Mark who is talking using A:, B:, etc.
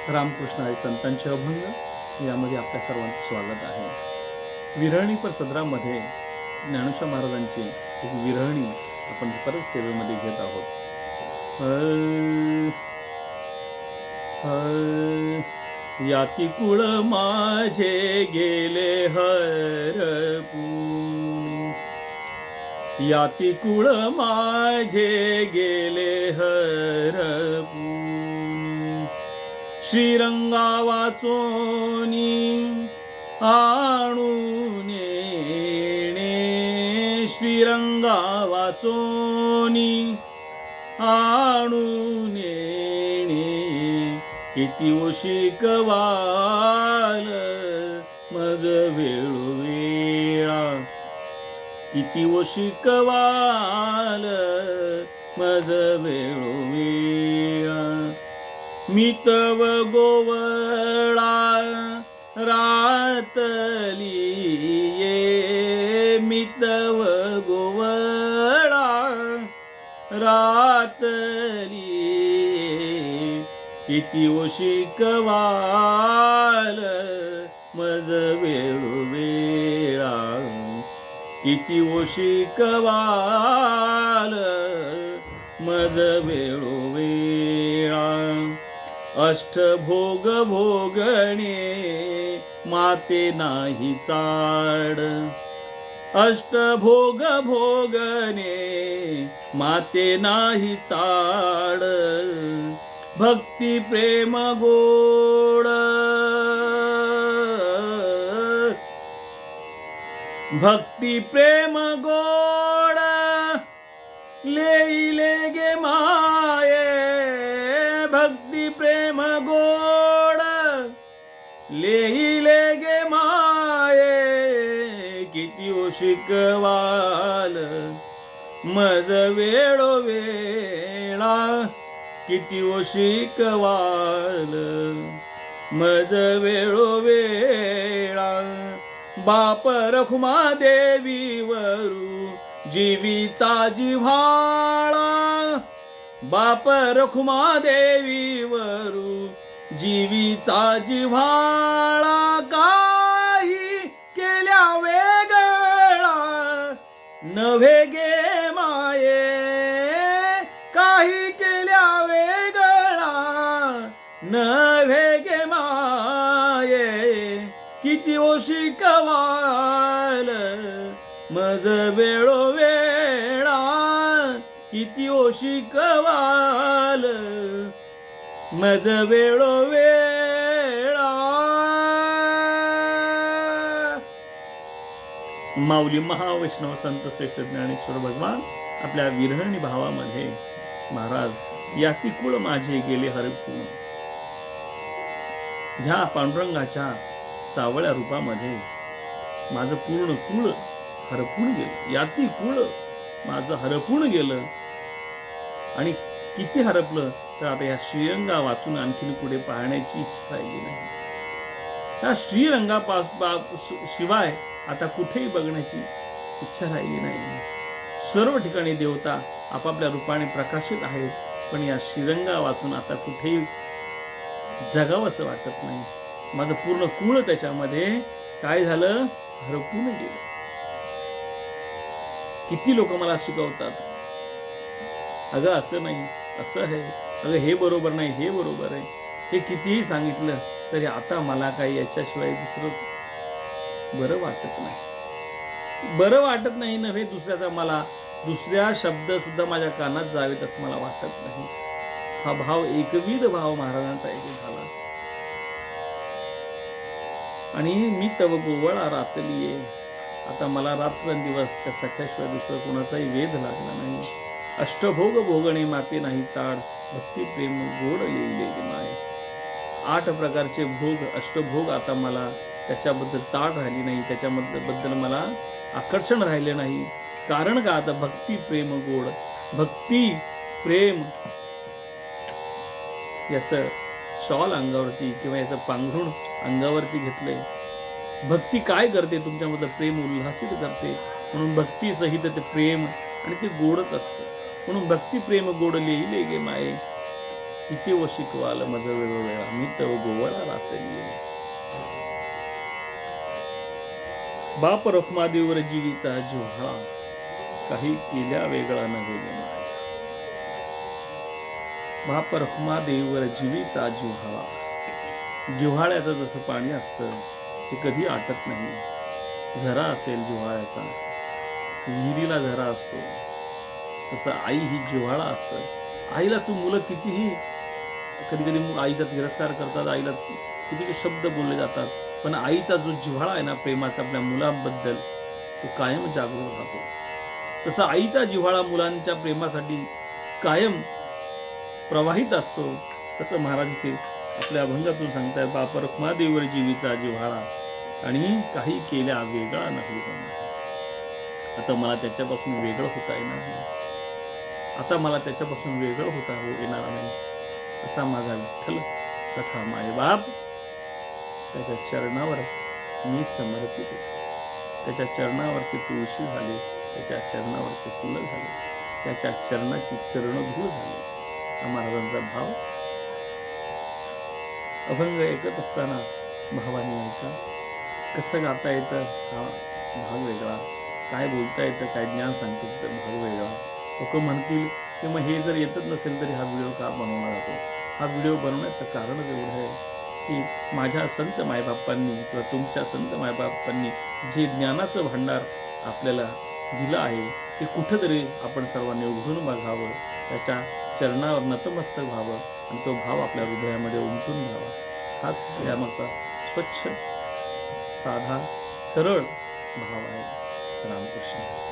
A: रामकृष्ण हरी संतांचे अभंग यामध्ये आपल्या सर्वांचं स्वागत आहे. विरहणी पर सदरामध्ये ज्ञानेश्वर महाराजांची एक विरहणी आपण परत सेवेमध्ये घेत आहोत. याती कुळ माझे गेले हरपून, याती कुळ माझे गेले हरपून, श्रीरंगा वाचोनी आणून येणे, श्रीरंगा वाचोनी आणून येणे, किती शिकवाल मज वेळोवेळा, किती शिकवाल मज वेळोवेळा, मी तव गोवळा रातली ये, मी तव गोवळा रातली ये, किती शिकवाल मज वेळोवेळा, किती शिकवाल मज वेळोवेळा, अष्टभोग भोगणे माते नाही चाड, अष्टभोग भोगणे माते नाही चाड, भक्ती प्रेम गोड, भक्ती प्रेम गोड लेईले गे माये, भक्ती प्रेम गोड लेईले गे माये, किती शिकवाल मज वेळोवेळा, किती शिकवाल मज वेळोवेळा, बाप रखुमा देवीवरू जीवीचा जिव्हाळा, बाप रखुमा देवीवरू जीवीचा जिव्हाळा, काही केल्या वेगळा नव्हे गे माये, काही केल्या वेगळा नव्हे गे माये, किती शिकवाल मज वेळोवेळा, किती शिकवाल मज वेळोवेळा. माऊली महावैष्णव संत श्रेष्ठ ज्ञानेश्वर भगवान आपल्या विरहणी भावामध्ये महाराज याती कुळ माझे गेले हरपून, ह्या पांडुरंगाच्या सावळ्या रूपामध्ये माझं पूर्ण कुळ हरपून गेलं, याती कुळ माझं हरपून गेलं. आणि किती हरपलं तर आता या श्रीरंगा वाचून आणखीन पुढे पाहण्याची इच्छा राहिली नाही. त्या शिवाय आता कुठेही बघण्याची इच्छा राहिली नाही. सर्व ठिकाणी देवता आपापल्या रूपाने प्रकाशित आहेत, पण या श्रीरंगा वाचून आता कुठेही जगावं असं वाटत नाही. माझं पूर्ण कुळ त्याच्यामध्ये काय झालं, हरपून गेलं. किती लोक मला शिकवतात, अगं असं नाही, असं आहे, अगं हे बरोबर नाही, हे बरोबर आहे. हे कितीही सांगितलं तरी आता मला काही याच्याशिवाय दुसरं बरं वाटत नाही. बरं वाटत नाही नव्हे, दुसऱ्याचा मला दुसऱ्या शब्द सुद्धा माझ्या कानात जावेत असं मला वाटत नाही. हा भाव एकविध भाव महाराजांचा इथे झाला. आणि मी तव गोवळा रातली ये, आता मला रात्रंदिवस त्या सख्याशिवाय दुसरं कोणाचाही वेध लागला नाही. अष्टभोग भोगणे माते नाही चाड, भक्ती प्रेम गोड लिहिले माय. 8 प्रकारचे भोग, अष्टभोग आता मला त्याच्याबद्दल चाड राहिली नाही, त्याच्याबद्दल मला आकर्षण राहिले नाही. कारण का, आता भक्ती प्रेम गोड, भक्ती प्रेम याचं शॉल अंगावरती किंवा याचं पांघरुण अंगावरती घेतलंय. भक्ती काय करते, तुमच्यामधलं प्रेम उल्हासित करते. म्हणून भक्ती सहित ते प्रेम आणि ते गोडच असतं. म्हणून भक्ती प्रेम गोड लिहिले गे माये. किती व शिकवाल मज वेळोवेळा मी तव गोवळा रातली. बाप रखमादेवर जीवीचा जिव्हाळा काही केल्या वेगळा नव्हे माया. बाप रखमादेवर जीवीचा जिव्हाळा. जिव्हाळ्याचं जसं पाणी असतं ते कधी आटत नाही. झरा असेल जिव्हाळ्याचा, विहिरीला झरा असतो, तसं आई ही जिव्हाळा असतं. आईला तू मुलं कितीही कधी कधी आईचा तिरस्कार करतात, आईला कितीचे शब्द बोलले जातात, पण आईचा जो जिव्हाळा आहे ना प्रेमाचा आपल्या मुलांबद्दल, तो कायम जागृत राहतो. तसा आईचा जिव्हाळा मुलांच्या प्रेमासाठी कायम प्रवाहित असतो. तसं महाराज इथे आपल्या अभंगातून सांगतात, बाप रखमादेवर जीवीचा जिव्हाळा आणि काही केल्या वेगळा नाही. आता मला त्याच्यापासून वेगळं होता येणार नाही. आता मला त्याच्यापासून वेगळं होता येणार नाही. असा माझा विठ्ठल सखा मायबाप, त्याच्या चरणावर मी समर्पित आहे. त्याच्या चरणावरची तुळशी झाली, त्याच्या चरणावरचे फुलं झाले, त्याच्या चरणाची चरणधूळ झाली. हा महाराजांचा भाव. अभंग ऐकत असताना भावाने ऐका. कसं गाता येतं हा भाग वेगळा, काय बोलता येतं, काय ज्ञान सांगतो तर भाग वेगळा. लोक म्हणतील की मग हे जर येतच नसेल तरी हा व्हिडिओ का बनवला जातो. हा व्हिडिओ बनवण्याचं कारणच एवढं आहे की माझ्या संत मायबापांनी किंवा तुमच्या संत मायबापांनी जे ज्ञानाचं भांडार आपल्याला दिलं आहे ते कुठंतरी आपण सर्वांनी उघडून बघावं, त्याच्या चरणावर नतमस्तक व्हावं आणि तो भाव आपल्या हृदयामध्ये उमटून घ्यावा. हाच यामागचा स्वच्छ, साधा, सरळ भाव आहे. रामकृष्ण.